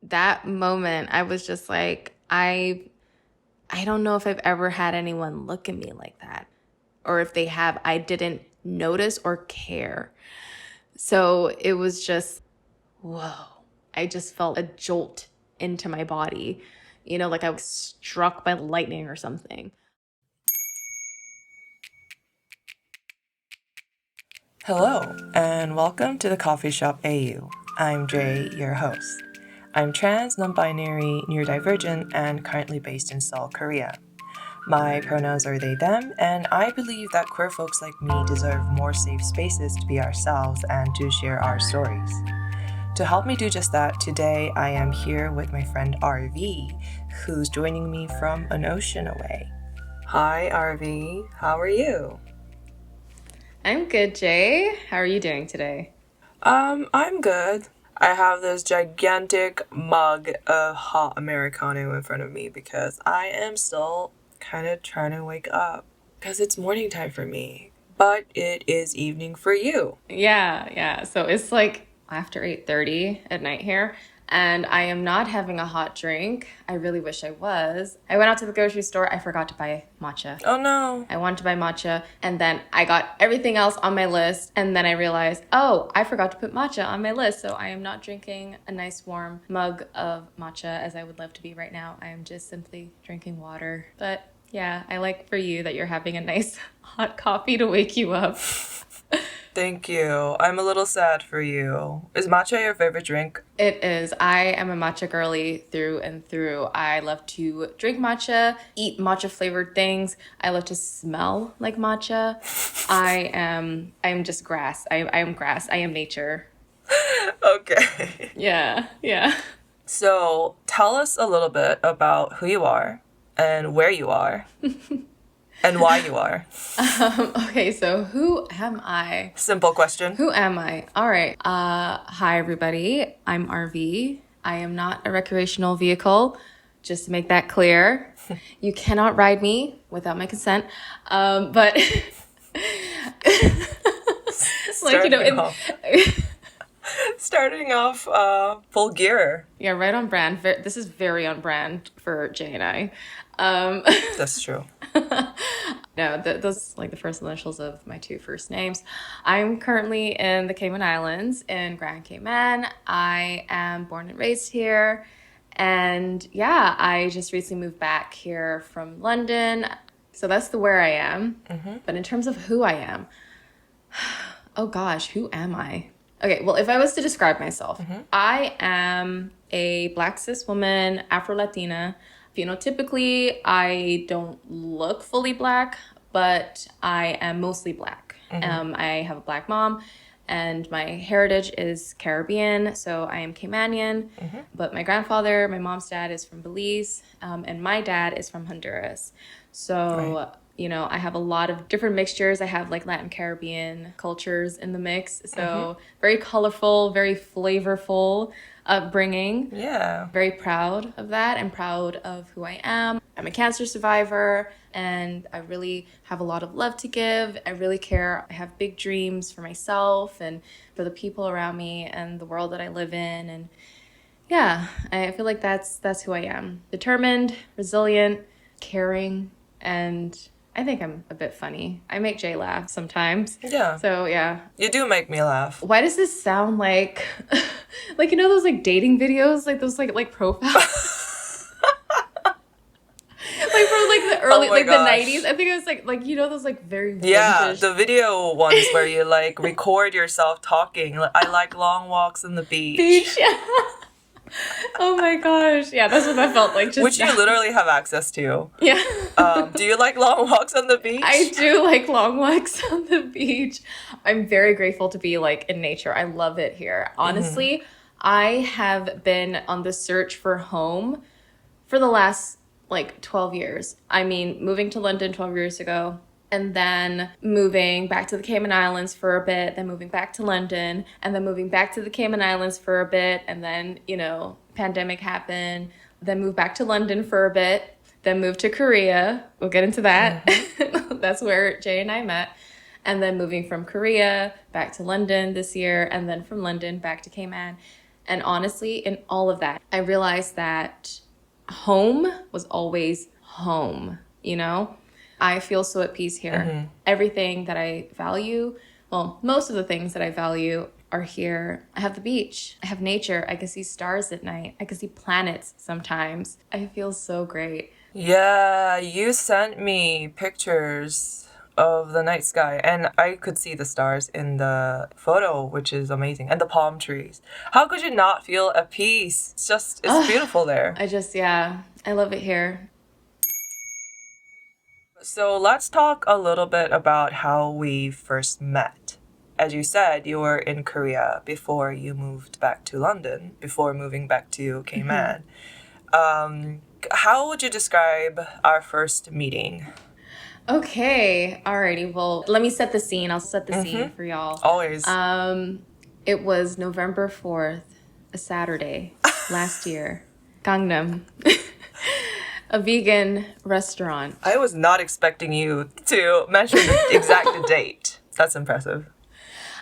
that moment, I was just like, I don't know if I've ever had anyone look at me like that. Or if they have, I didn't notice or care. So it was just, whoa. I just felt a jolt into my body, like I was struck by lightning or something. Hello, and welcome to the Coffeeshop AU. I'm Jay, your host. I'm trans, non-binary, neurodivergent, and currently based in Seoul, Korea. My pronouns are they, them, and I believe that queer folks like me deserve more safe spaces to be ourselves and to share our stories. To help me do just that, today I am here with my friend RV, who's joining me from an ocean away. Hi, RV. How are you? I'm good, Jay. How are you doing today? I'm good. I have this gigantic mug of hot Americano in front of me because I am still kind of trying to wake up. Because it's morning time for me, but it is evening for you. Yeah. So it's like after 8:30 at night here, and I am not having a hot drink. I really wish I was. I went out to the grocery store. I forgot to buy matcha. Oh no. I wanted to buy matcha, and then I got everything else on my list, and then I realized, oh, I forgot to put matcha on my list, so I am not drinking a nice warm mug of matcha as I would love to be right now. I am just simply drinking water. But yeah, I like for you that you're having a nice hot coffee to wake you up. Thank you. I'm a little sad for you. Is matcha your favorite drink? It is. I am a matcha girly through and through. I love to drink matcha, eat matcha flavored things. I love to smell like matcha. I'm just grass. I am grass. I am nature. Okay. Yeah. So tell us a little bit about who you are and where you are and why you are. Okay, so who am I? Simple question. Who am I? All right. Hi everybody. I'm RV. I am not a recreational vehicle. Just to make that clear, you cannot ride me without my consent. But like Starting off full gear. yeah, right on brand. This is very on brand for Jay and I. That's true. No, those like the first initials of my two first names. I'm currently in the Cayman Islands in Grand Cayman. I am born and raised here. And yeah, I just recently moved back here from London. So that's the where I am. Mm-hmm. But in terms of who I am, oh gosh, who am I? Okay, well, if I was to describe myself, I am a Black cis woman, Afro-Latina. Phenotypically, I don't look fully Black, but I am mostly Black. I have a Black mom, and my heritage is Caribbean, so I am Caymanian. But my grandfather, my mom's dad is from Belize, and my dad is from Honduras. So... Right. I have a lot of different mixtures. I have like Latin Caribbean cultures in the mix. So very colorful, very flavorful upbringing. Yeah. Very proud of that and proud of who I am. I'm a cancer survivor and I really have a lot of love to give. I really care. I have big dreams for myself and for the people around me and the world that I live in. And yeah, I feel like that's who I am. Determined, resilient, caring, and I think I'm a bit funny. I make Jay laugh sometimes. Yeah. So yeah. You do make me laugh. Why does this sound like like those like dating videos, like those like profiles? Like from like the early the 90s. I think it was like those like very vintage. Yeah, the video ones where you like record yourself talking. I like long walks on the beach. Yeah. Oh my gosh. Yeah, that's what that felt like. Which you literally have access to. Yeah. Do you like long walks on the beach? I do like long walks on the beach. I'm very grateful to be like in nature. I love it here. Honestly, I have been on the search for home for the last like 12 years. I mean, moving to London 12 years ago, and then moving back to the Cayman Islands for a bit, then moving back to London, and then moving back to the Cayman Islands for a bit, and then, pandemic happened, then moved back to London for a bit, then moved to Korea. We'll get into that. That's where Jay and I met. And then moving from Korea back to London this year, and then from London back to Cayman. And honestly, in all of that, I realized that home was always home, you know? I feel so at peace here. Everything that I value, well, most of the things that I value are here. I have the beach, I have nature, I can see stars at night, I can see planets sometimes. I feel so great. Yeah, you sent me pictures of the night sky, and I could see the stars in the photo, which is amazing, and the palm trees. How could you not feel at peace? It's beautiful there. Yeah, I love it here. So let's talk a little bit about how we first met. As you said, you were in Korea before you moved back to London, before moving back to Cayman. How would you describe our first meeting? Okay, alrighty. Well, let me set the scene. I'll set the scene for y'all. Always. It was November 4th, a Saturday last year. Gangnam. A vegan restaurant. I was not expecting you to mention the exact date. That's impressive.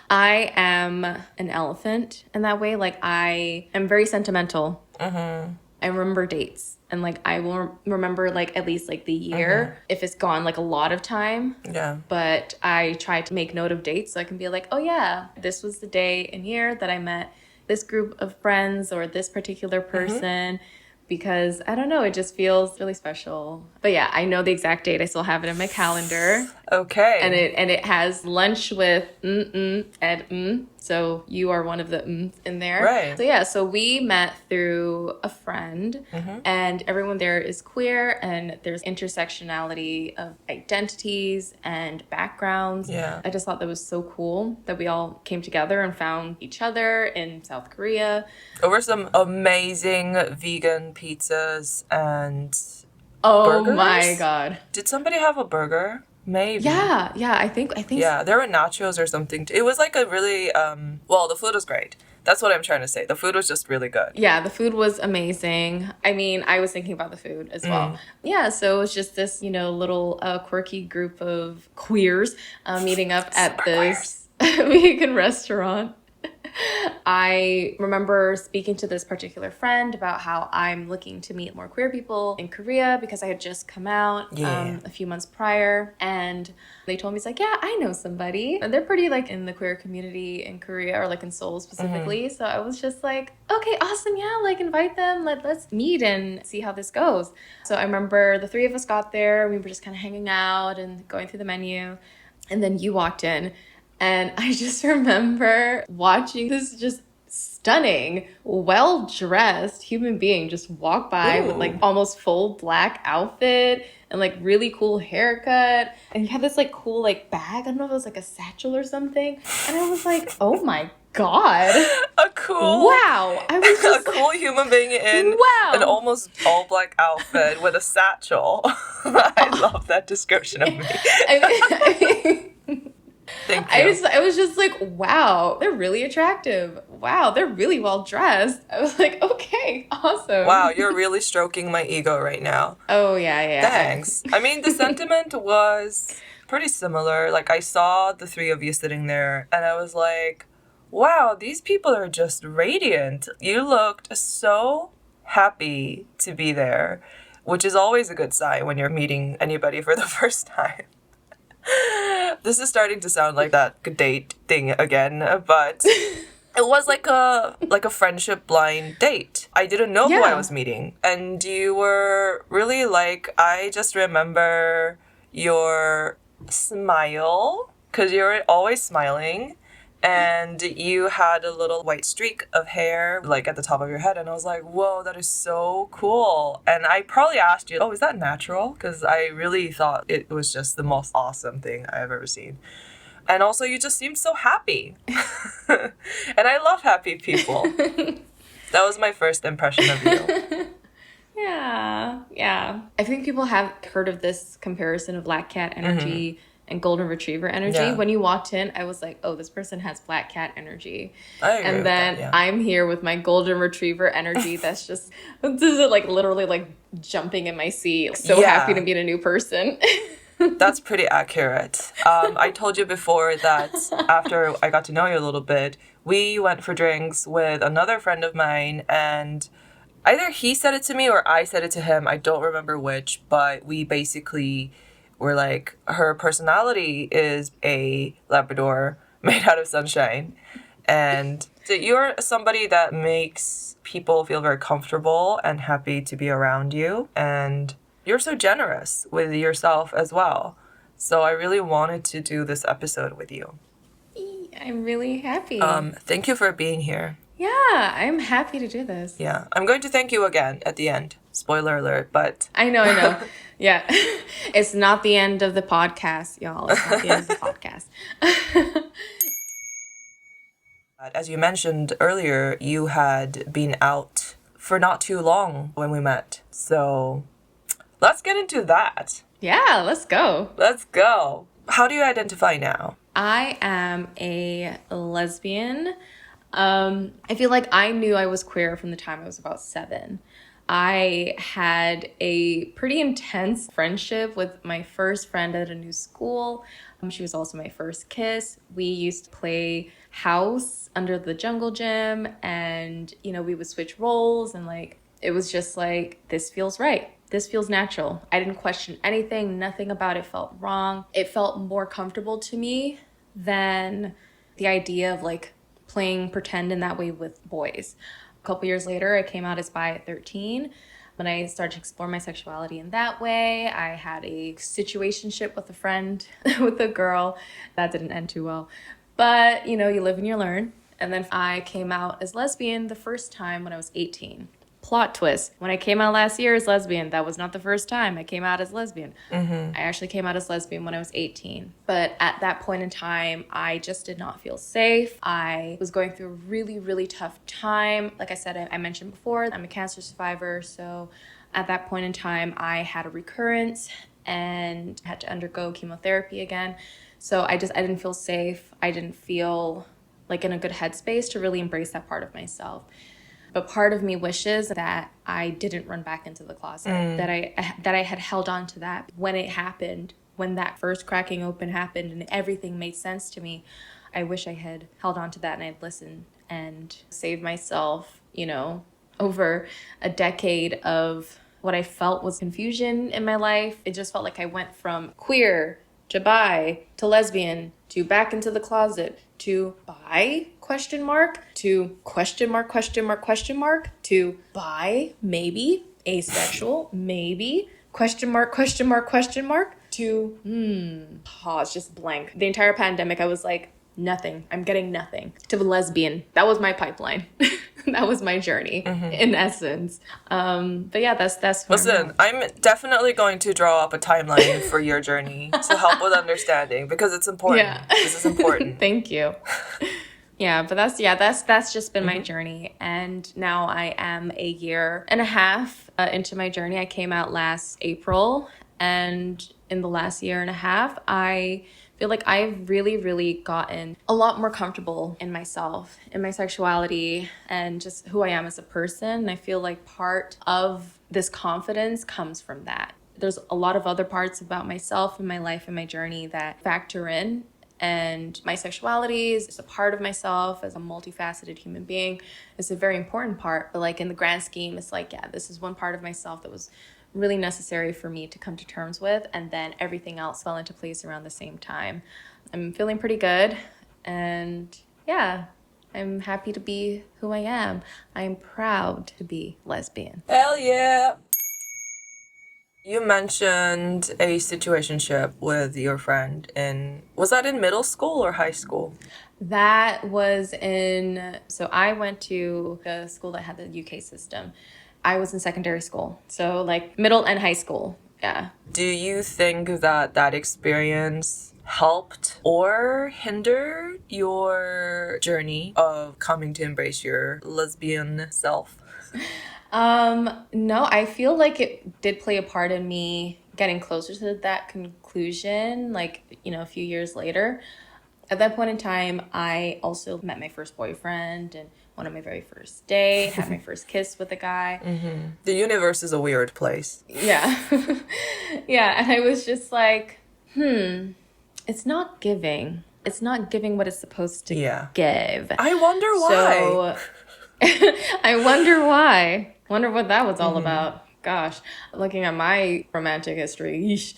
I am an elephant in that way. Like, I am very sentimental. I remember dates. And, like, I will remember, like, at least, like, the year if it's gone, like, a lot of time. Yeah. But I try to make note of dates so I can be like, oh, yeah, this was the day and year that I met this group of friends or this particular person. Because, I don't know, it just feels really special. But yeah, I know the exact date. I still have it in my calendar. Okay. And it has lunch with and so you are one of the in there. Right. So yeah, so we met through a friend, and everyone there is queer, and there's intersectionality of identities and backgrounds. Yeah. I just thought that was so cool that we all came together and found each other in South Korea. There were some amazing vegan pizzas and Oh burgers? my God. Did somebody have a burger? Maybe. Yeah, I think Yeah, there were nachos or something. It was like a really well, the food was great. That's what I'm trying to say. The food was just really good. Yeah, the food was amazing. I mean, I was thinking about the food as well. Yeah, so it was just this, little quirky group of queers meeting up at this vegan restaurant. I remember speaking to this particular friend about how I'm looking to meet more queer people in Korea because I had just come out a few months prior, and they told me, it's like, yeah, I know somebody. And they're pretty like in the queer community in Korea, or like in Seoul specifically. So I was just like, okay, awesome. Yeah, like invite them. Let's meet and see how this goes. So I remember the three of us got there. We were just kind of hanging out and going through the menu. And then you walked in. And I just remember watching this just stunning, well-dressed human being just walk by with like almost full black outfit and like really cool haircut. And he had this like cool like bag. I don't know if it was like a satchel or something. And I was like, oh my God. A cool Wow. I was just a cool human being in an almost all black outfit with a satchel. I love that description of me. I mean, Thank you. I was just like, wow, they're really attractive. Wow, they're really well dressed. I was like, okay, awesome. Wow, you're really stroking my ego right now. Oh, yeah. Thanks. I mean, the sentiment was pretty similar. Like, I saw the three of you sitting there, and I was like, wow, these people are just radiant. You looked so happy to be there, which is always a good sign when you're meeting anybody for the first time. This is starting to sound like that date thing again, but it was like a friendship blind date. I didn't know who I was meeting, and you were really like, I just remember your smile, because you're always smiling, and you had a little white streak of hair like at the top of your head, and I was like, whoa, that is so cool. And I probably asked you, oh, is that natural? Because I really thought it was just the most awesome thing I've ever seen. And also, you just seemed so happy. And I love happy people. That was my first impression of you. Yeah. I think people have heard of this comparison of black cat energy and golden retriever energy. Yeah. When you walked in, I was like, oh, this person has black cat energy. I agree and then with that, yeah. I'm here with my golden retriever energy that's just, this is like literally like jumping in my seat. So happy to meet a new person. That's pretty accurate. I told you before that after I got to know you a little bit, we went for drinks with another friend of mine, and either he said it to me or I said it to him. I don't remember which, but we basically were like, her personality is a Labrador made out of sunshine. And so you're somebody that makes people feel very comfortable and happy to be around you. And you're so generous with yourself as well. So I really wanted to do this episode with you. I'm really happy. Thank you for being here. Yeah, I'm happy to do this. Yeah, I'm going to thank you again at the end. Spoiler alert, but... I know. Yeah. It's not the end of the podcast, y'all. It's not the end of the podcast. As you mentioned earlier, you had been out for not too long when we met. So let's get into that. Yeah, let's go. Let's go. How do you identify now? I am a lesbian. I feel like I knew I was queer from the time I was about 7. I had a pretty intense friendship with my first friend at a new school. She was also my first kiss. We used to play house under the jungle gym, and we would switch roles, and it was just like, this feels right. This feels natural. I didn't question anything. Nothing about it felt wrong. It felt more comfortable to me than the idea of playing pretend in that way with boys. A couple years later, I came out as bi at 13. When I started to explore my sexuality in that way, I had a situationship with a friend, with a girl. That didn't end too well. But, you live and you learn. And then I came out as lesbian the first time when I was 18. Plot twist. When I came out last year as lesbian, that was not the first time I came out as lesbian. I actually came out as lesbian when I was 18. But at that point in time, I just did not feel safe. I was going through a really, really tough time. Like I said, I mentioned before, I'm a cancer survivor. So at that point in time, I had a recurrence and had to undergo chemotherapy again. So I didn't feel safe. I didn't feel in a good headspace to really embrace that part of myself. But part of me wishes that I didn't run back into the closet, that I had held on to that when it happened, when that first cracking open happened and everything made sense to me. I wish I had held on to that and I'd listened and saved myself, over a decade of what I felt was confusion in my life. It just felt like I went from queer to bi to lesbian to back into the closet to bi to to bi, maybe asexual, maybe to pause, just blank. The entire pandemic I was like, nothing. I'm getting nothing. To lesbian. That was my pipeline. That was my journey in essence. But yeah, that's Listen, I'm definitely going to draw up a timeline for your journey to help with understanding, because it's important. Yeah. This is important. Thank you. Yeah, but that's just been my journey. And now I am a year and a half into my journey. I came out last April, and in the last year and a half, I feel like I've really, really gotten a lot more comfortable in myself, in my sexuality, and just who I am as a person. And I feel like part of this confidence comes from that. There's a lot of other parts about myself and my life and my journey that factor in. And my sexuality is a part of myself as a multifaceted human being. It's a very important part. But in the grand scheme, it's this is one part of myself that was really necessary for me to come to terms with, and then everything else fell into place around the same time. I'm feeling pretty good, and yeah, I'm happy to be who I am. I'm proud to be lesbian. Hell yeah! You mentioned a situationship with your friend was that in middle school or high school? That was so I went to a school that had the UK system. I was in secondary school, so middle and high school, yeah. Do you think that experience helped or hindered your journey of coming to embrace your lesbian self? No, I feel like it did play a part in me getting closer to that conclusion, a few years later. At that point in time, I also met my first boyfriend and went on my very first date, had my first kiss with a guy. The universe is a weird place. Yeah. Yeah, and I was just like, It's not giving. It's not giving what it's supposed to Yeah. give. I wonder why. So I wonder why. Wonder what that was all about. Gosh, looking at my romantic history, yeesh,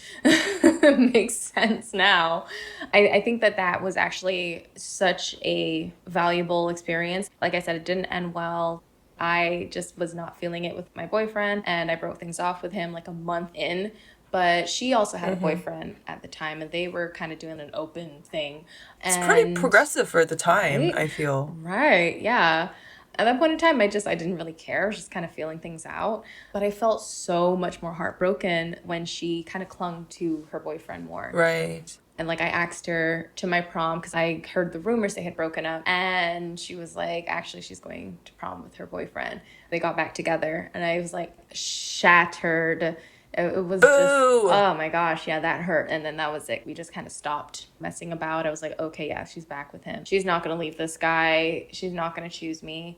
makes sense now. I think that that was actually such a valuable experience. Like I said, it didn't end well. I just was not feeling it with my boyfriend, and I broke things off with him like a month in. But she also had a boyfriend at the time, and they were kind of doing an open thing. It's pretty And progressive for the time, right, I feel. right, yeah. At that point in time, I didn't really care. I was just kind of feeling things out. But I felt so much more heartbroken when she kind of clung to her boyfriend more. Right. And like I asked her to my prom because I heard the rumors they had broken up. And she was like, actually, she's going to prom with her boyfriend. They got back together. And I was like shattered. It was just, Boo! oh my gosh, yeah, that hurt. And then that was it. We just kind of stopped messing about. I was like, okay, yeah, she's back with him. She's not going to leave this guy. She's not going to choose me.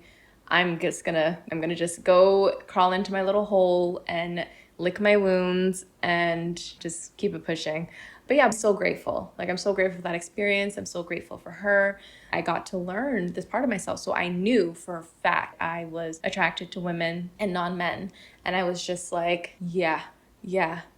I'm gonna just go crawl into my little hole and lick my wounds and just keep it pushing. But yeah, I'm so grateful. Like, I'm so grateful for that experience. I'm so grateful for her. I got to learn this part of myself. So I knew for a fact I was attracted to women and non-men. And I was just like, yeah,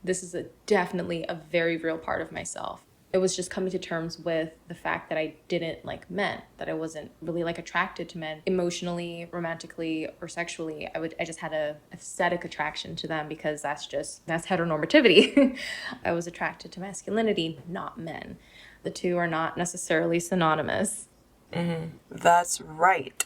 this is definitely a very real part of myself. It was just coming to terms with the fact that I didn't like men, that I wasn't really like attracted to men emotionally, romantically, or sexually. I just had a aesthetic attraction to them because that's heteronormativity. I was attracted to masculinity, not men. The two are not necessarily synonymous. That's right.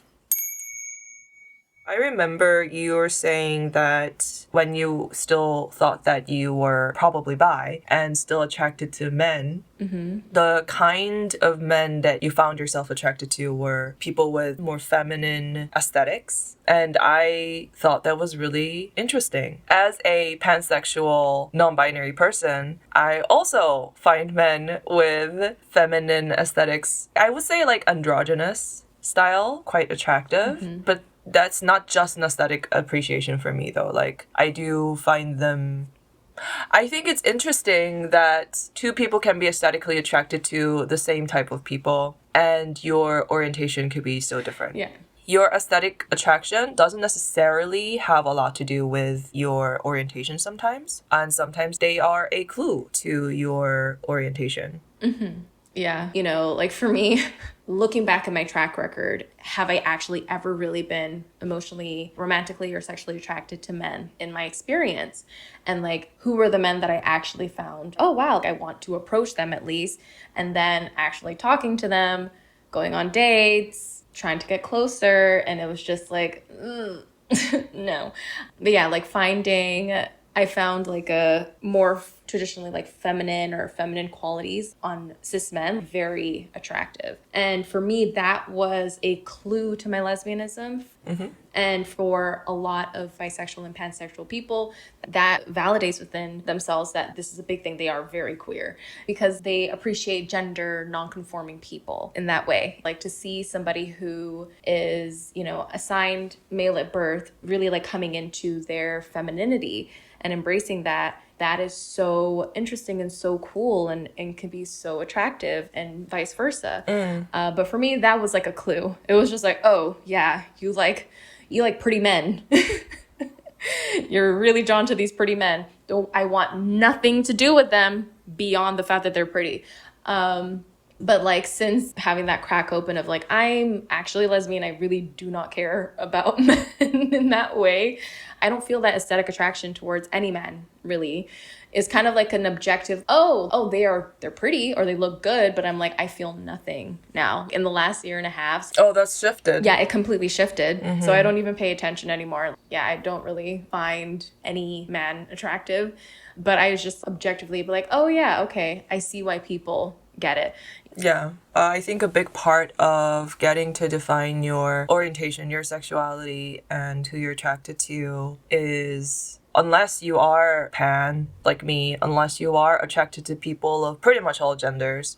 I remember you were saying that when you still thought that you were probably bi and still attracted to men, the kind of men that you found yourself attracted to were people with more feminine aesthetics. And I thought that was really interesting. As a pansexual, non-binary person, I also find men with feminine aesthetics, I would say like androgynous style, quite attractive. But that's not just an aesthetic appreciation for me though. Like I do find them, I think it's interesting that two people can be aesthetically attracted to the same type of people and your orientation could be so different. Yeah. Your aesthetic attraction doesn't necessarily have a lot to do with your orientation sometimes, and sometimes they are a clue to your orientation. Yeah. You know, like for me, looking back at my track record, have I actually ever really been emotionally, romantically, or sexually attracted to men in my experience? And like, who were the men that I actually found? Oh, wow, I want to approach them at least. And then actually talking to them, going on dates, trying to get closer. And it was just like, no. But yeah, like I found like a more traditionally like feminine qualities on cis men very attractive. And for me, that was a clue to my lesbianism. And for a lot of bisexual and pansexual people, that validates within themselves that this is a big thing. They are very queer because they appreciate gender non-conforming people in that way. Like to see somebody who is, you know, assigned male at birth, really like coming into their femininity and embracing that, that is so interesting and so cool and can be so attractive and vice versa. But for me, that was like a clue. It was just like, oh yeah, you like pretty men. You're really drawn to these pretty men. I want nothing to do with them beyond the fact that they're pretty. But like since having that crack open of like, I'm actually lesbian, I really do not care about men in that way. I don't feel that aesthetic attraction towards any man really. Is kind of like an objective, they're pretty or they look good, but I'm like, I feel nothing now. In the last year and a half, Oh, that's shifted. yeah, it completely shifted. So I don't even pay attention anymore. Yeah, I don't really find any man attractive, but I was just objectively be like, oh yeah, okay, I see why people get it. Yeah. I think a big part of getting to define your orientation, your sexuality, and who you're attracted to is, unless you are pan, like me, unless you are attracted to people of pretty much all genders,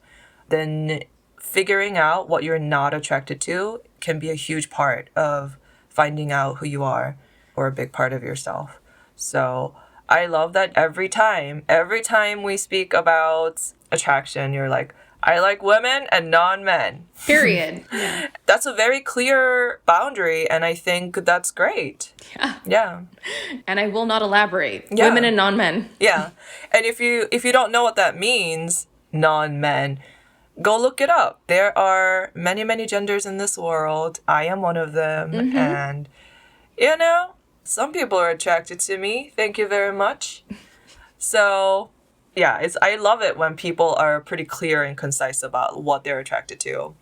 then figuring out what you're not attracted to can be a huge part of finding out who you are, or a big part of yourself. So I love that every time we speak about attraction, you're like, I like women and non-men. Period. Yeah. That's a very clear boundary, and I think that's great. Yeah. Yeah. And I will not elaborate. Yeah. Women and non-men. Yeah. And if you don't know what that means, non-men, go look it up. There are many, many genders in this world. I am one of them. And, you know, some people are attracted to me. Thank you very much. So, yeah, I love it when people are pretty clear and concise about what they're attracted to.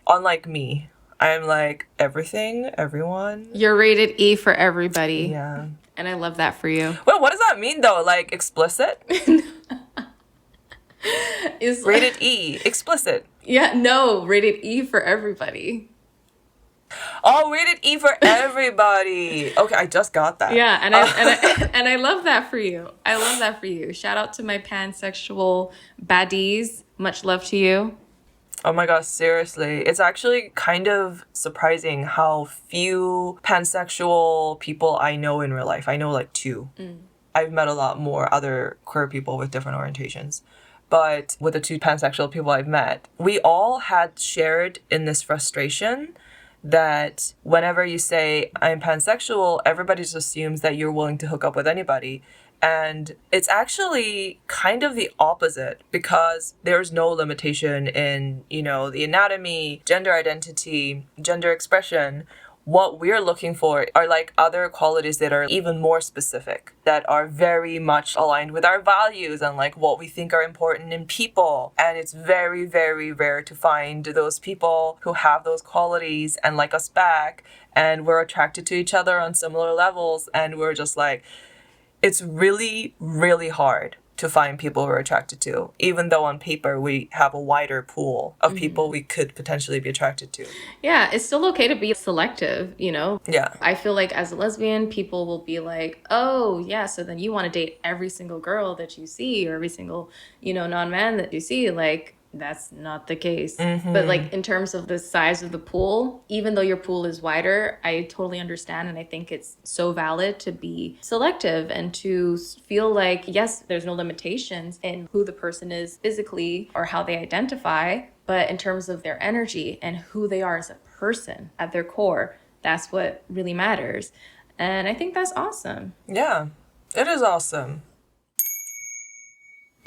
Unlike me, I'm like everything, everyone. You're rated E for everybody. Yeah. And I love that for you. Well, what does that mean though? Like explicit? Is Rated E, explicit. Yeah, no, rated E for everybody. Oh, rated E for everybody. Okay, I just got that. Yeah, and I love that for you. I love that for you. Shout out to my pansexual baddies. Much love to you. Oh my gosh, seriously. It's actually kind of surprising how few pansexual people I know in real life. I know like 2. I've met a lot more other queer people with different orientations. But with the 2 pansexual people I've met, we all had shared in this frustration that whenever you say, I'm pansexual, everybody just assumes that you're willing to hook up with anybody. And it's actually kind of the opposite because there's no limitation in, you know, the anatomy, gender identity, gender expression. What we're looking for are like other qualities that are even more specific, that are very much aligned with our values and like what we think are important in people. And it's very, very rare to find those people who have those qualities and like us back, and we're attracted to each other on similar levels, and we're just like, it's really, really hard to find people we're attracted to, even though on paper we have a wider pool of people we could potentially be attracted to. Yeah, it's still okay to be selective, you know? Yeah. I feel like as a lesbian, people will be like, oh, yeah, so then you want to date every single girl that you see or every single, you know, non-man that you see. Like, that's not the case. But like in terms of the size of the pool, even though your pool is wider, I totally understand. And I think it's so valid to be selective and to feel like, yes, there's no limitations in who the person is physically or how they identify, but in terms of their energy and who they are as a person at their core, that's what really matters. And I think that's awesome. Yeah, it is awesome.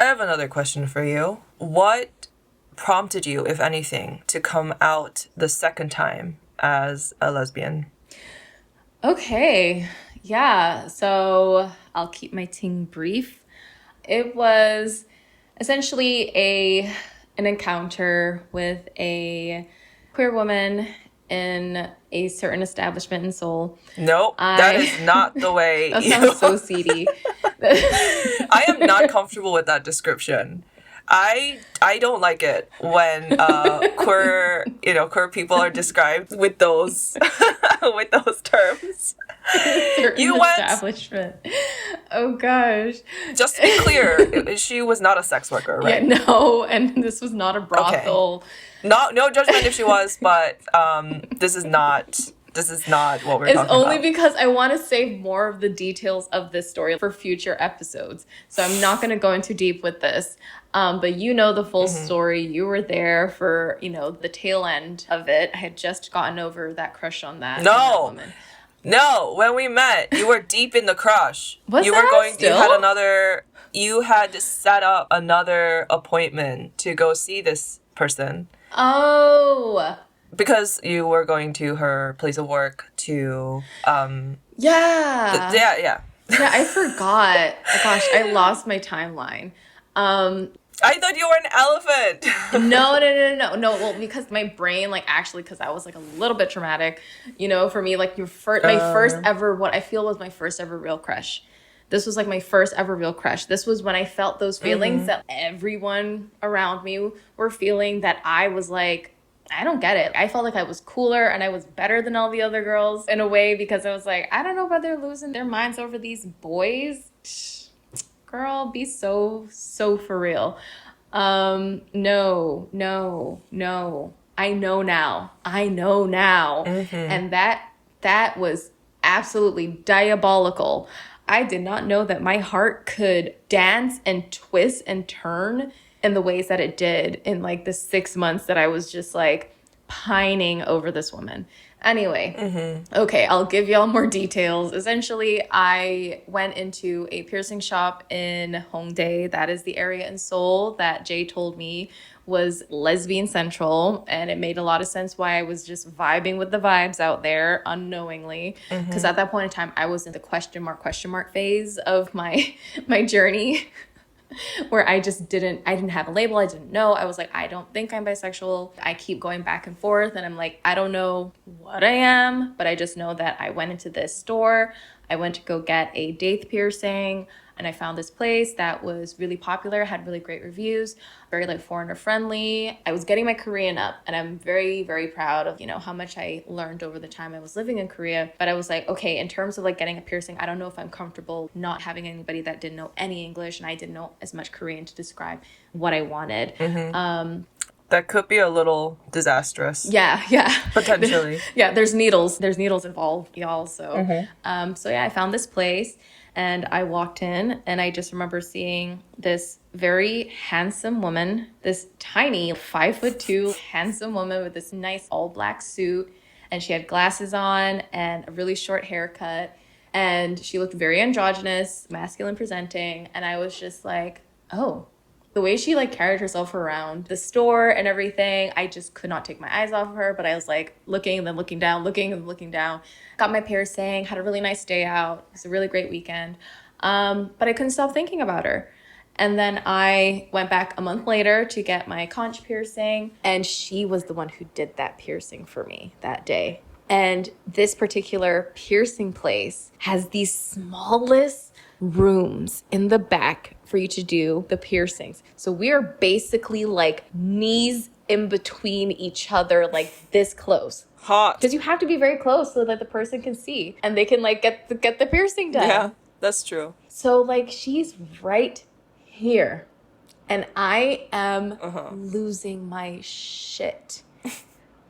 I have another question for you. What prompted you, if anything, to come out the second time as a lesbian? Okay, yeah, so I'll keep my ting brief. It was essentially an encounter with a queer woman in a certain establishment in Seoul. Nope, that is not the way. That sounds so seedy. I am not comfortable with that description. I don't like it when queer people are described with those with those terms. You establishment. Oh gosh. Just to be clear, she was not a sex worker, right? Yeah, no, and this was not a brothel. Okay. No judgment if she was, but this is not what we're talking about. It's only because I want to save more of the details of this story for future episodes. So I'm not going to go into deep with this. But you know the full story. You were there for, the tail end of it. I had just gotten over that crush on that woman. No, when we met, you were deep in the crush. You had set up another appointment to go see this person. Oh. Because you were going to her place of work to Yeah. Yeah, I forgot. Oh, gosh, I lost my timeline. I thought you were an elephant. No. Well, because my brain, because I was a little bit traumatic, for me, my first ever, what I feel was my first ever real crush. This was my first ever real crush. This was when I felt those feelings that everyone around me were feeling, that I was like, I don't get it. I felt like I was cooler and I was better than all the other girls in a way, because I was like, I don't know why they're losing their minds over these boys. Girl, be so for real. No. I know now. And that was absolutely diabolical. I did not know that my heart could dance and twist and turn in the ways that it did in like the 6 months that I was just like pining over this woman. Anyway, okay, I'll give y'all more details. Essentially, I went into a piercing shop in Hongdae. That is the area in Seoul that Jay told me was lesbian central. And it made a lot of sense why I was just vibing with the vibes out there unknowingly. Because at that point in time, I was in the question mark phase of my journey. Where I didn't have a label. I didn't know. I was like, I don't think I'm bisexual. I keep going back and forth and I'm like, I don't know what I am, but I just know that I went into this store. I went to go get a daith piercing and I found this place that was really popular, had really great reviews, very like foreigner friendly. I was getting my Korean up and I'm very, very proud of, how much I learned over the time I was living in Korea. But I was like, okay, in terms of like getting a piercing, I don't know if I'm comfortable not having anybody that didn't know any English and I didn't know as much Korean to describe what I wanted. That could be a little disastrous. Yeah. Potentially. Yeah, there's needles. There's needles involved, y'all. So, I found this place and I walked in and I just remember seeing this very handsome woman, this tiny 5'2" handsome woman with this nice all black suit. And she had glasses on and a really short haircut. And she looked very androgynous, masculine presenting. And I was just like, oh, the way she like carried herself around the store and everything, I just could not take my eyes off of her. But I was like looking and then looking down, looking and looking down. Got my piercing, had a really nice day out. It was a really great weekend. But I couldn't stop thinking about her. And then I went back a month later to get my conch piercing. And she was the one who did that piercing for me that day. And this particular piercing place has the smallest rooms in the back for you to do the piercings. So we are basically like knees in between each other, like this close. Hot. Because you have to be very close so that the person can see and they can like get the piercing done. Yeah, that's true. So like she's right here and I am losing my shit.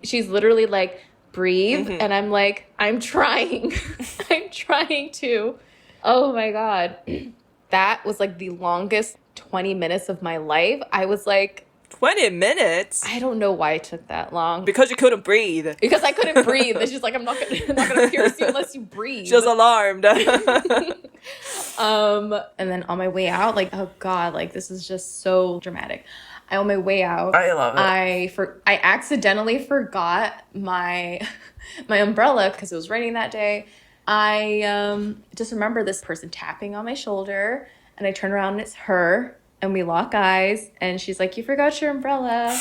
She's literally like, breathe. And I'm like, I'm trying. I'm trying to. Oh my God. That was like the longest 20 minutes of my life. I was like, 20 minutes? I don't know why it took that long. Because you couldn't breathe. Because I couldn't breathe. And she's like, I'm not gonna pierce you unless you breathe. She was alarmed. And then on my way out, like, oh God, like this is just so dramatic. On my way out, I love it. I accidentally forgot my umbrella because it was raining that day. I just remember this person tapping on my shoulder and I turn around and it's her and we lock eyes and she's like, you forgot your umbrella.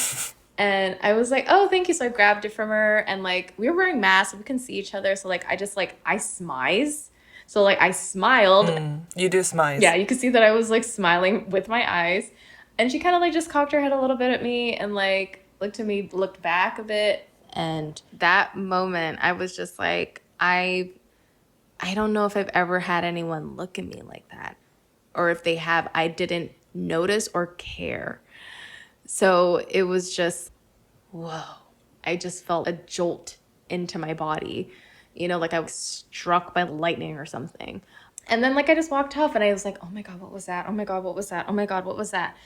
And I was like, oh, thank you. So I grabbed it from her and like we were wearing masks so we can see each other. So like I smize. So like I smiled. You do smize. Yeah, you could see that I was like smiling with my eyes. And she kind of like just cocked her head a little bit at me and like looked at me, looked back a bit. And that moment I was just like, I don't know if I've ever had anyone look at me like that. Or if they have, I didn't notice or care. So it was just, whoa. I just felt a jolt into my body. Like I was struck by lightning or something. And then like I just walked off and I was like, oh my God, what was that? Oh my God, what was that? Oh my God, what was that?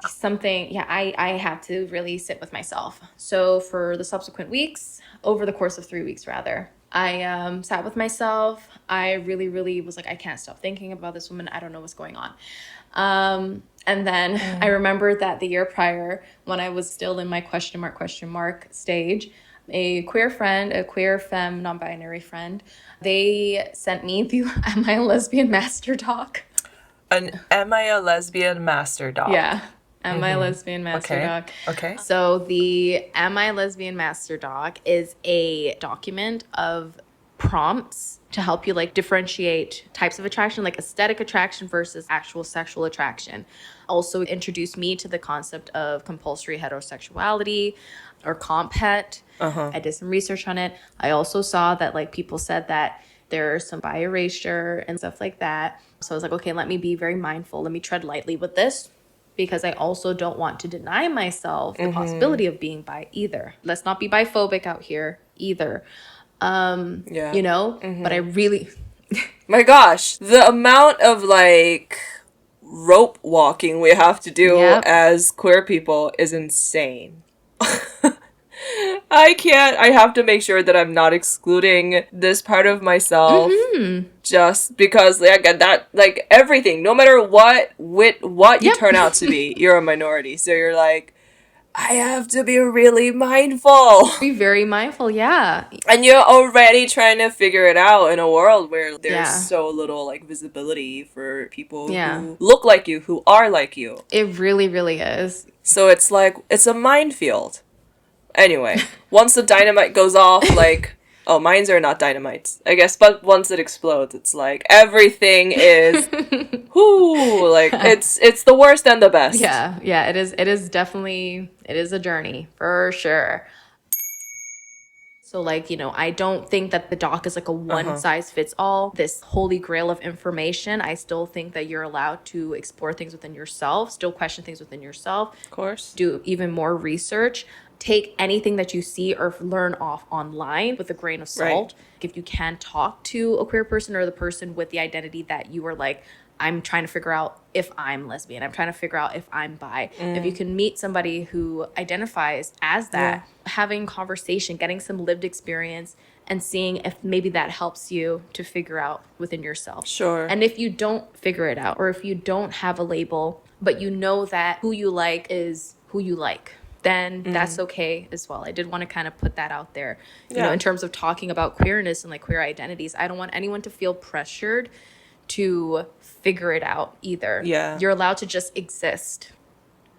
Something, yeah, I had to really sit with myself. So for the subsequent weeks, over the course of 3 weeks rather, I sat with myself. I really, really was like, I can't stop thinking about this woman. I don't know what's going on. And then I remembered that the year prior, when I was still in my question mark stage, a queer friend, a queer femme, non-binary friend, they sent me the Am I a Lesbian Masterdoc? Am I a Lesbian Masterdoc? Yeah. Am I a Lesbian Masterdoc? Okay. So the Am I a Lesbian Masterdoc is a document of prompts to help you like differentiate types of attraction, like aesthetic attraction versus actual sexual attraction. Also introduced me to the concept of compulsory heterosexuality or comp het. I did some research on it. I also saw that like people said that there's some bi erasure and stuff like that. So I was like, okay, let me be very mindful. Let me tread lightly with this because I also don't want to deny myself the possibility of being bi either. Let's not be biphobic out here either. But I My gosh, the amount of like rope walking we have to do Yep. as queer people is insane. I can't. I have to make sure that I'm not excluding this part of myself Mm-hmm. just because like that like everything, no matter what you Yep. turn out to be, you're a minority. So you're like, I have to be really mindful. Be very mindful. Yeah. And you're already trying to figure it out in a world where there's Yeah. so little like visibility for people Yeah. who look like you, who are like you. It really, really is. So it's like it's a minefield. Anyway, once the dynamite goes off, like, oh, mines are not dynamites, I guess, but once it explodes, it's like everything is, whoo, like it's the worst and the best. Yeah. Yeah. It is definitely, it is a journey for sure. So, like, I don't think that the doc is like a one size fits all, this holy grail of information. I still think that you're allowed to explore things within yourself, still question things within yourself, Of course. do even more research, take anything that you see or learn off online with a grain of salt. Right. If you can talk to a queer person or the person with the identity that you are like, I'm trying to figure out if I'm lesbian. I'm trying to figure out if I'm bi. If you can meet somebody who identifies as that, having conversation, getting some lived experience, and seeing if maybe that helps you to figure out within yourself. Sure. And if you don't figure it out, or if you don't have a label, but you know that who you like is who you like, then that's okay as well. I did want to kind of put that out there. Yeah. In terms of talking about queerness and like queer identities, I don't want anyone to feel pressured to figure it out either. Yeah. You're allowed to just exist.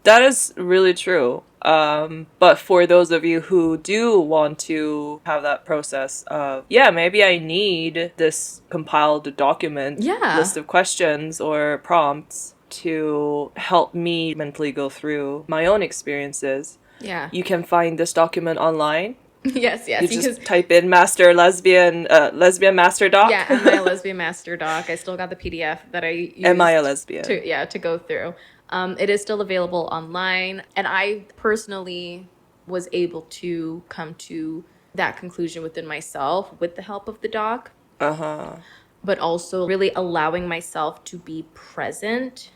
That is really true. But for those of you who do want to have that process of, yeah, maybe I need this compiled document, list of questions or prompts to help me mentally go through my own experiences. Yeah. You can find this document online. Yes. You just type in Lesbian Masterdoc. Yeah, am I a lesbian Masterdoc? I still got the PDF that I used. Am I a lesbian? To go through. It is still available online, and I personally was able to come to that conclusion within myself with the help of the doc. But also really allowing myself to be present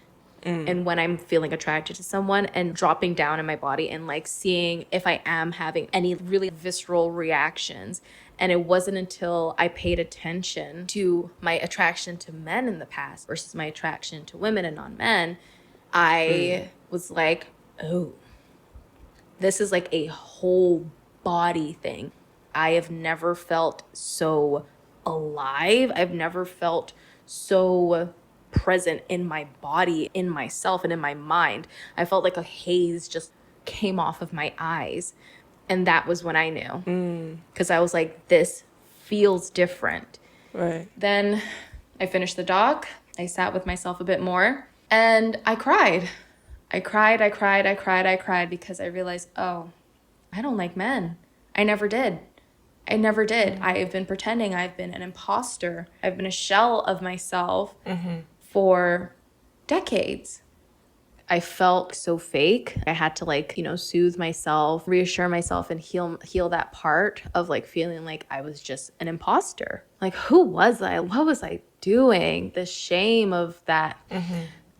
and when I'm feeling attracted to someone, and dropping down in my body and like seeing if I am having any really visceral reactions. And it wasn't until I paid attention to my attraction to men in the past versus my attraction to women and non-men, I was like, oh, this is like a whole body thing. I have never felt so alive. I've never felt so present in my body, in myself, and in my mind. I felt like a haze just came off of my eyes. And that was when I knew. Because I was like, this feels different. Right. Then I finished the doc. I sat with myself a bit more. And I cried. I cried because I realized, oh, I don't like men. I never did. I have been pretending. I've been an imposter. I've been a shell of myself for decades. I felt so fake. I had to soothe myself, reassure myself, and heal that part of like feeling like I was just an imposter. Like, who was I? What was I doing? The shame of that.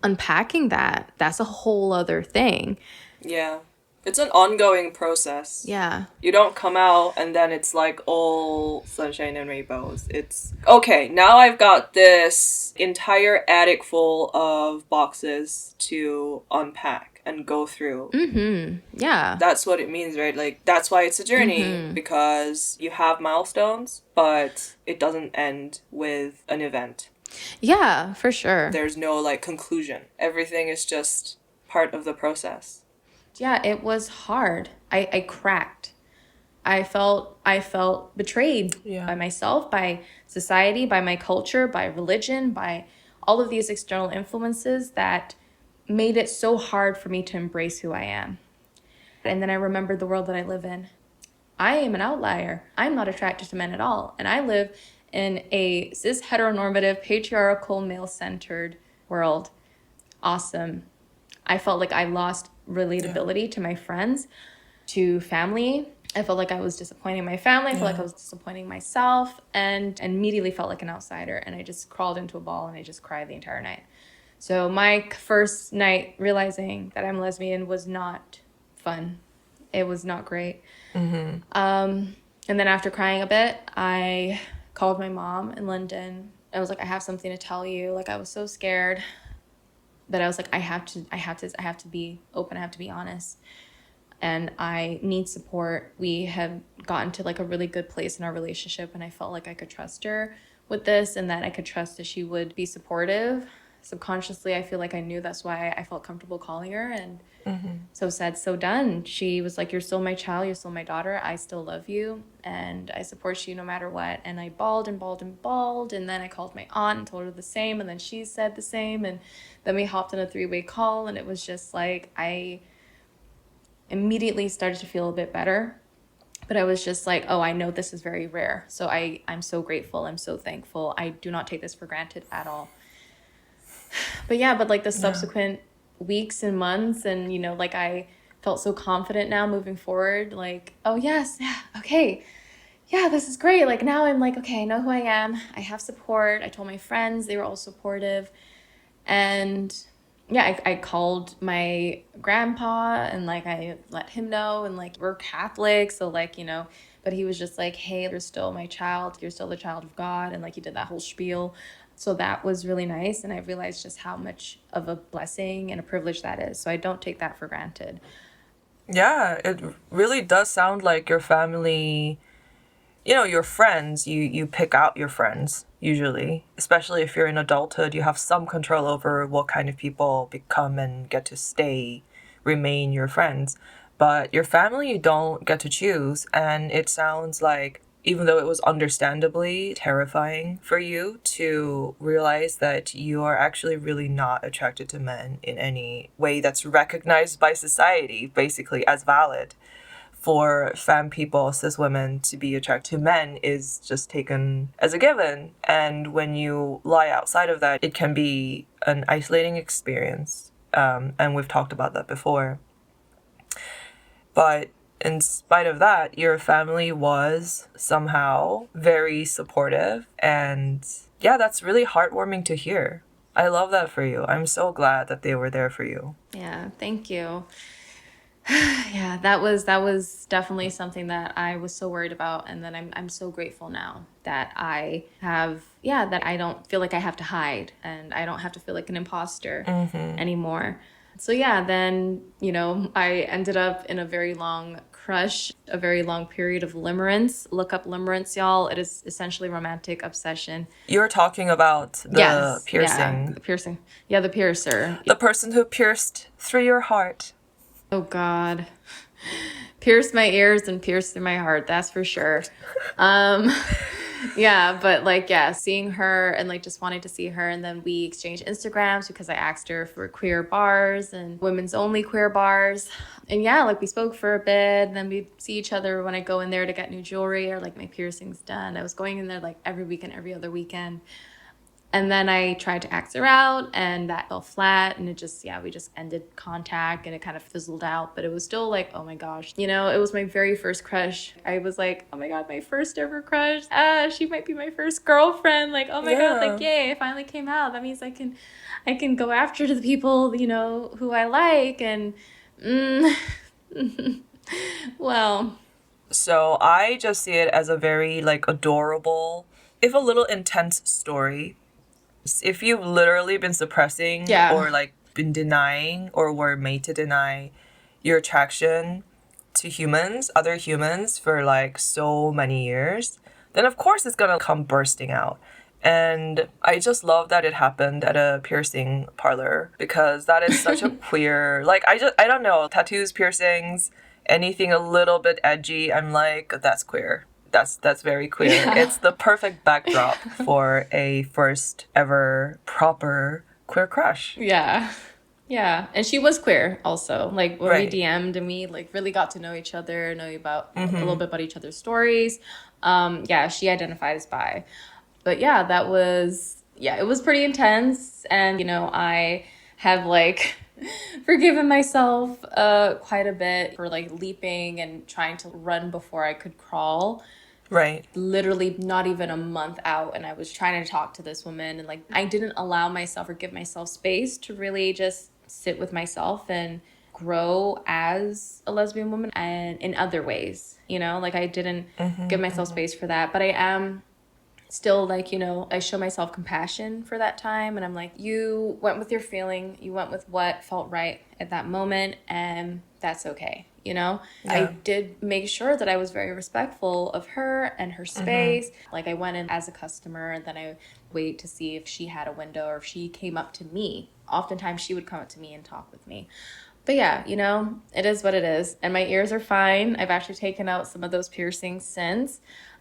Unpacking that's a whole other thing. Yeah. It's an ongoing process. Yeah. You don't come out and then it's like all sunshine and rainbows. It's, okay, now I've got this entire attic full of boxes to unpack and go through. Yeah. That's what it means, right? Like, that's why it's a journey, because you have milestones, but it doesn't end with an event. Yeah, for sure. There's no, like, conclusion. Everything is just part of the process. Yeah, it was hard. I cracked. I felt betrayed by myself, by society, by my culture, by religion, by all of these external influences that made it so hard for me to embrace who I am. And then I remembered the world that I live in. I am an outlier. I'm not attracted to men at all. And I live in a cis heteronormative, patriarchal, male-centered world. Awesome. I felt like I lost relatability to my friends, to family. I felt like I was disappointing my family. I felt like I was disappointing myself, and immediately felt like an outsider. And I just crawled into a ball and I just cried the entire night. So my first night realizing that I'm lesbian was not fun. It was not great. And then after crying a bit, I called my mom in London. I was like, I have something to tell you. Like, I was so scared, but I was like, I have to be open. I have to be honest. And I need support. We had gotten to like a really good place in our relationship, and I felt like I could trust her with this, and that I could trust that she would be supportive. Subconsciously, I feel like I knew that's why I felt comfortable calling her. And so said, so done. She was like, you're still my child, you're still my daughter, I still love you, and I support you no matter what. And I bawled and bawled and bawled, and then I called my aunt and told her the same, and then she said the same, and then we hopped on a 3-way call, and it was just like, I immediately started to feel a bit better. But I was just like, oh, I know this is very rare. So I'm so grateful. I'm so thankful. I do not take this for granted at all. But yeah, but like the subsequent weeks and months, and, you know, like I felt so confident now moving forward. Like, oh, yes, yeah, okay. Yeah, this is great. Like now I'm like, okay, I know who I am. I have support. I told my friends, they were all supportive. And yeah, I called my grandpa, and like I let him know, and like we're Catholic, so like, you know, but he was just like, hey, you're still my child, you're still the child of God, and like he did that whole spiel. So that was really nice, and I realized just how much of a blessing and a privilege that is. So I don't take that for granted. Yeah, it really does sound like your family, your friends, you pick out your friends usually, especially if you're in adulthood, you have some control over what kind of people become and get to stay, remain your friends. But your family, you don't get to choose. And it sounds like, even though it was understandably terrifying for you to realize that you are actually really not attracted to men in any way that's recognized by society, basically as valid, for femme people, cis women, to be attracted to men is just taken as a given. And when you lie outside of that, it can be an isolating experience. And we've talked about that before. But in spite of that, your family was somehow very supportive. And yeah, that's really heartwarming to hear. I love that for you. I'm so glad that they were there for you. Yeah, thank you. Yeah, that was definitely something that I was so worried about, and then I'm so grateful now that I have, yeah, that I don't feel like I have to hide, and I don't have to feel like an imposter anymore. So yeah, then, you know, I ended up in a very long crush, a very long period of limerence. Look up limerence, y'all. It is essentially romantic obsession. You're talking about the Yes, yeah, piercing. the piercing. Yeah, the piercer. The person who pierced through your heart. Oh God. Pierced my ears and pierced through my heart, that's for sure. Um yeah, but like, yeah, seeing her and like just wanting to see her, and then we exchanged Instagrams because I asked her for queer bars and women's only queer bars. And yeah, like we spoke for a bit, and then we see each other when I go in there to get new jewelry or like my piercings done. I was going in there like every weekend, every other weekend. And then I tried to ask her out, and that fell flat, and it just, yeah, we just ended contact, and it kind of fizzled out. But it was still like, oh my gosh, you know, it was my very first crush. I was like, oh my God, my first ever crush. She might be my first girlfriend. Like, oh my God, like, yay, it finally came out. That means I can go after the people, you know, who I like. And well, So I just see it as a very like adorable, if a little intense story. If you've literally been suppressing yeah. or like been denying or were made to deny your attraction to humans, other humans, for like so many years, then of course it's gonna come bursting out. And I just love that it happened at a piercing parlor, because that is such a queer, like, I don't know, tattoos, piercings, anything a little bit edgy, I'm like, that's queer. That's very queer. Yeah. It's the perfect backdrop for a first ever proper queer crush. Yeah. Yeah. And she was queer also. Like when we Right. DM'd and we like really got to know each other, know about a little bit about each other's stories. Yeah, she identified as bi. But yeah, that was, yeah, it was pretty intense. And, you know, I have like forgiven myself quite a bit for like leaping and trying to run before I could crawl. Right. Literally not even a month out, and I was trying to talk to this woman, and like I didn't allow myself or give myself space to really just sit with myself and grow as a lesbian woman and in other ways, you know, like I didn't give myself space for that. But I am still like, you know, I show myself compassion for that time, and I'm like, you went with your feeling, you went with what felt right at that moment, and that's okay, you know. Yeah. I did make sure that I was very respectful of her and her space. Like I went in as a customer, and then I wait to see if she had a window or if she came up to me. Oftentimes she would come up to me and talk with me. But yeah, you know, it is what it is. And my ears are fine. I've actually taken out some of those piercings since.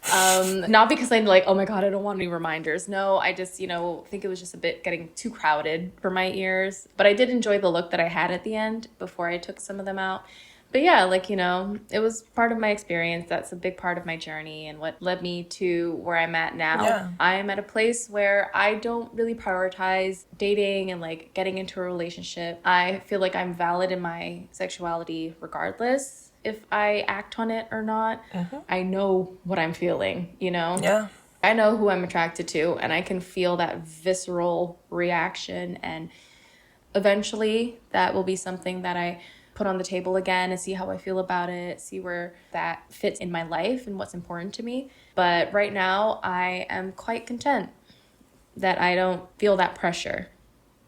Not because I'm like, oh my God, I don't want any reminders. No, I just, you know, think it was just a bit getting too crowded for my ears. But I did enjoy the look that I had at the end before I took some of them out. But yeah, like, you know, it was part of my experience. That's a big part of my journey and what led me to where I'm at now. Yeah. I am at a place where I don't really prioritize dating and like getting into a relationship. I feel like I'm valid in my sexuality regardless if I act on it or not. I know what I'm feeling, you know? Yeah. I know who I'm attracted to, and I can feel that visceral reaction, and eventually that will be something that I put on the table again and see how I feel about it, see where that fits in my life and what's important to me. But right now I am quite content that I don't feel that pressure.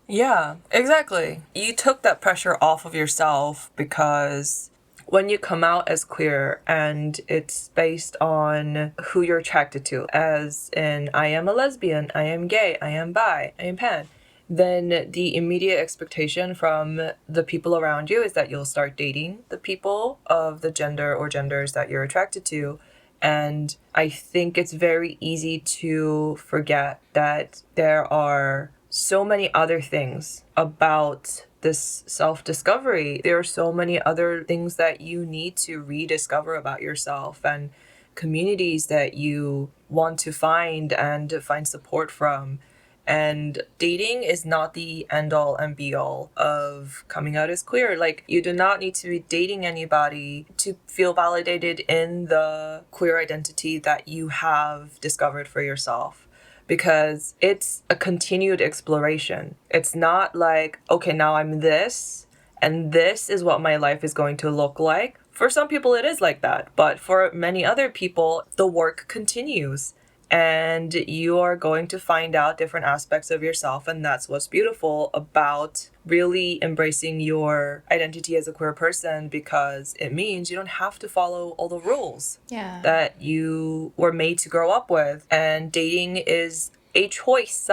Yeah, exactly. You took that pressure off of yourself because when you come out as queer and it's based on who you're attracted to, as in, I am a lesbian, I am gay, I am bi, I am pan, then the immediate expectation from the people around you is that you'll start dating the people of the gender or genders that you're attracted to. And I think it's very easy to forget that there are so many other things about this self-discovery. There are so many other things that you need to rediscover about yourself, and communities that you want to find and to find support from. And dating is not the end all and be all of coming out as queer. Like, you do not need to be dating anybody to feel validated in the queer identity that you have discovered for yourself, because it's a continued exploration. It's not like, okay, now I'm this, and this is what my life is going to look like. For some people, it is like that. But for many other people, the work continues. And you are going to find out different aspects of yourself. And that's what's beautiful about really embracing your identity as a queer person, because it means you don't have to follow all the rules that you were made to grow up with. And dating is a choice,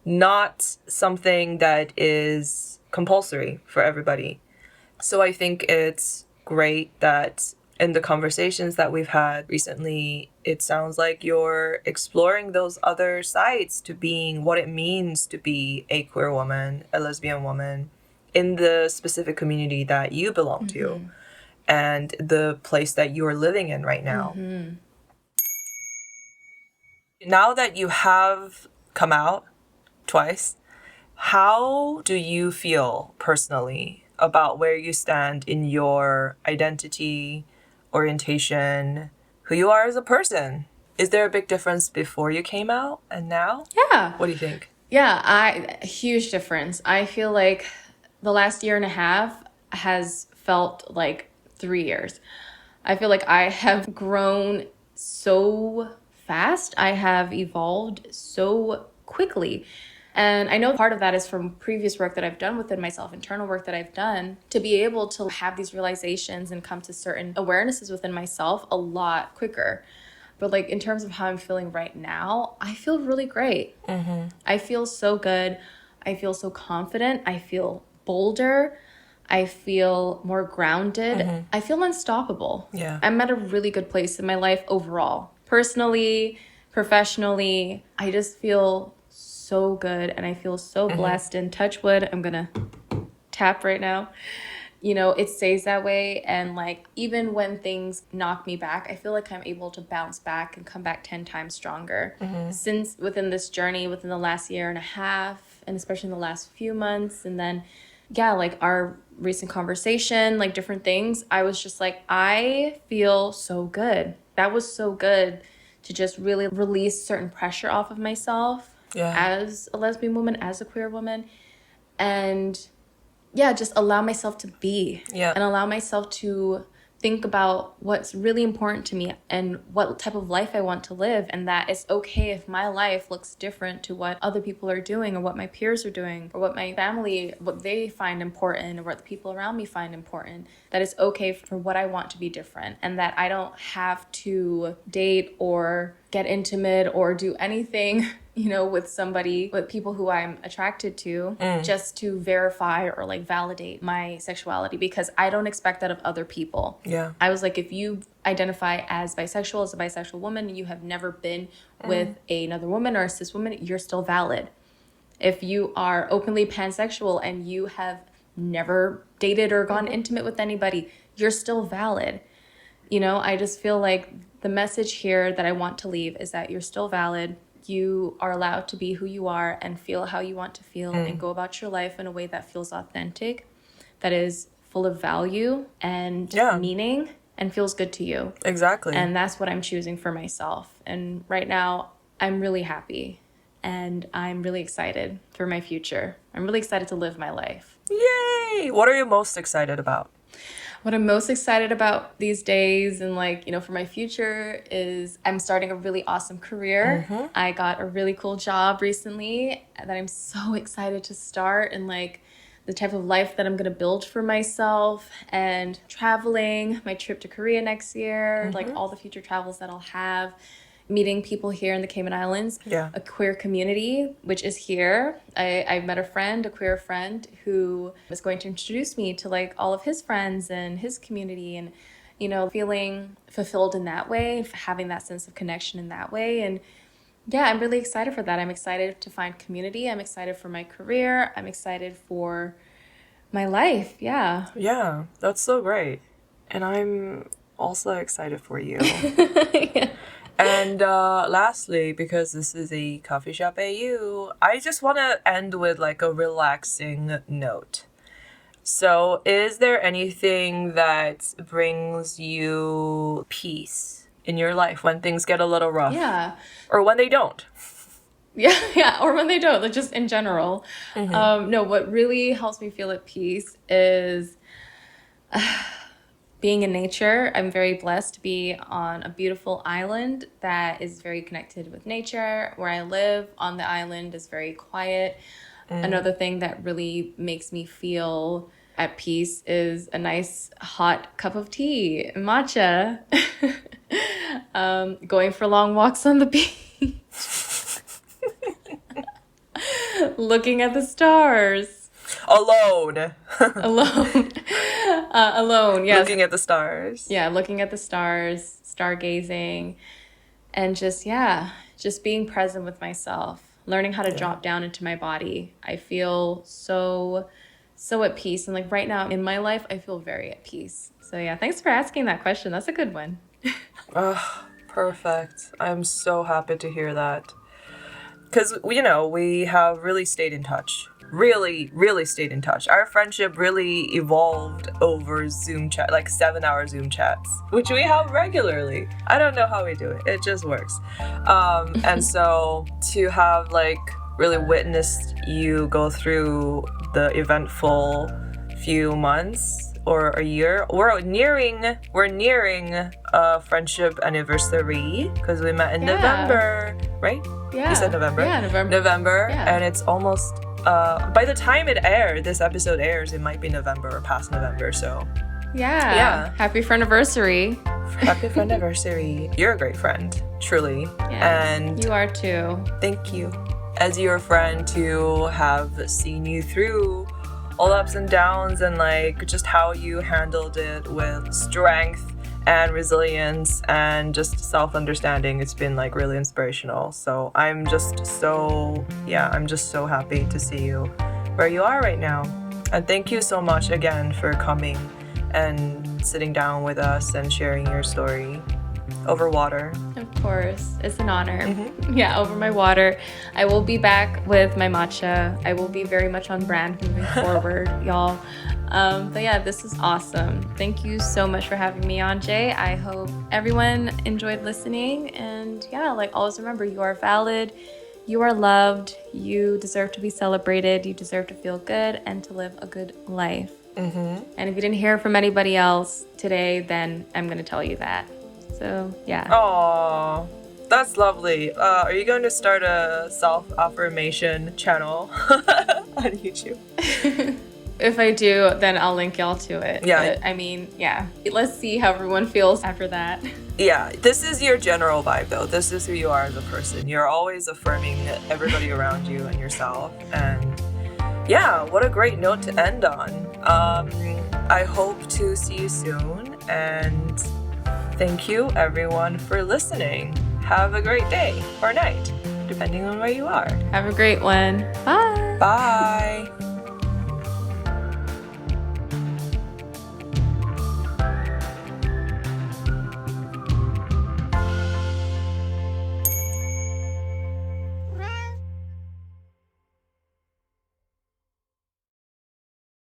not something that is compulsory for everybody. So I think it's great that in the conversations that we've had recently, it sounds like you're exploring those other sides to being what it means to be a queer woman, a lesbian woman, in the specific community that you belong to and the place that you are living in right now. Now that you have come out twice, how do you feel personally about where you stand in your identity, orientation, who you are as a person? Is there a big difference before you came out and now? Yeah. What do you think? Yeah, a huge difference. I feel like the last year and a half has felt like 3 years. I feel like I have grown so fast. I have evolved so quickly. And I know part of that is from previous work that I've done within myself, internal work that I've done, to be able to have these realizations and come to certain awarenesses within myself a lot quicker. But like in terms of how I'm feeling right now, I feel really great. I feel so good. I feel so confident. I feel bolder. I feel more grounded. I feel unstoppable. Yeah. I'm at a really good place in my life overall. Personally, professionally, I just feel so good, and I feel so blessed. And touch wood, I'm gonna tap right now. You know, it stays that way. And like, even when things knock me back, I feel like I'm able to bounce back and come back 10 times stronger. Since within this journey, within the last year and a half, and especially in the last few months. And then, yeah, like our recent conversation, like different things, I was just like, I feel so good. That was so good to just really release certain pressure off of myself as a lesbian woman, as a queer woman. And yeah, just allow myself to be and allow myself to think about what's really important to me and what type of life I want to live, and that it's okay if my life looks different to what other people are doing or what my peers are doing or what my family, what they find important or what the people around me find important, that it's okay for what I want to be different, and that I don't have to date or get intimate or do anything with somebody, with people who I'm attracted to, just to verify or like validate my sexuality, because I don't expect that of other people. Yeah. I was like, if you identify as bisexual, as a bisexual woman, you have never been with another woman or a cis woman, you're still valid. If you are openly pansexual and you have never dated or gone intimate with anybody, you're still valid. I just feel like the message here that I want to leave is that you're still valid. You are allowed to be who you are and feel how you want to feel and go about your life in a way that feels authentic, that is full of value and meaning and feels good to you. Exactly. And that's what I'm choosing for myself. And right now, I'm really happy and I'm really excited for my future. I'm really excited to live my life. Yay! What are you most excited about? What I'm most excited about these days and for my future is I'm starting a really awesome career. I got a really cool job recently that I'm so excited to start, and like the type of life that I'm going to build for myself, and traveling, my trip to Korea next year, like all the future travels that I'll have. Meeting people here in the Cayman Islands, a queer community, which is here. I met a queer friend, who was going to introduce me to like all of his friends and his community, and, feeling fulfilled in that way, having that sense of connection in that way. And yeah, I'm really excited for that. I'm excited to find community. I'm excited for my career. I'm excited for my life. Yeah. Yeah, that's so great. And I'm also excited for you. And lastly, because this is a Coffee Shop AU, I just want to end with like a relaxing note. So, is there anything that brings you peace in your life when things get a little rough? Yeah. Or when they don't? Yeah, or when they don't, like just in general. No, what really helps me feel at peace is being in nature. I'm very blessed to be on a beautiful island that is very connected with nature. Where I live on the island is very quiet. Another thing that really makes me feel at peace is a nice hot cup of tea, matcha. Going for long walks on the beach. Looking at the stars. Alone. Alone, yes. Looking at the stars. Yeah, looking at the stars, stargazing, and just being present with myself, learning how to drop down into my body. I feel so at peace. And like right now in my life, I feel very at peace. So yeah, thanks for asking that question. That's a good one. Perfect. I'm so happy to hear that. Because, we have really stayed in touch. Really, really stayed in touch. Our friendship really evolved over Zoom chat, like 7-hour Zoom chats, which we have regularly. I don't know how we do it. It just works. And so to have like really witnessed you go through the eventful few months or a year, we're nearing a friendship anniversary because we met in November, right? Yeah. You said November? Yeah, November. November, Yeah. and it's almost, by the time this episode airs, it might be November or past November, so. Yeah. Happy friendiversary. Happy friendiversary. You're a great friend, truly. Yeah, And you are too. thank you, as your friend, to have seen you through all ups and downs and like just how you handled it with strength and resilience and just self-understanding. It's been like really inspirational. So I'm just so happy to see you where you are right now. And thank you so much again for coming and sitting down with us and sharing your story. over water. Of course, it's an honor. Mm-hmm. Yeah, over my water. I will be back with my matcha. I will be very much on brand moving forward, y'all. But yeah, this is awesome. Thank you so much for having me on, Jay. I hope everyone enjoyed listening. And yeah, like always remember, you are valid, you are loved, you deserve to be celebrated, you deserve to feel good and to live a good life. Mm-hmm. And if you didn't hear from anybody else today, then I'm going to tell you that. So yeah. Aww, that's lovely. Are you going to start a self-affirmation channel on YouTube? If I do, then I'll link y'all to it. Yeah. But, I mean, yeah. Let's see how everyone feels after that. Yeah, this is your general vibe though. This is who you are as a person. You're always affirming everybody around you and yourself. And yeah, what a great note to end on. I hope to see you soon. And thank you everyone for listening. Have a great day or night, depending on where you are. Have a great one. Bye. Bye.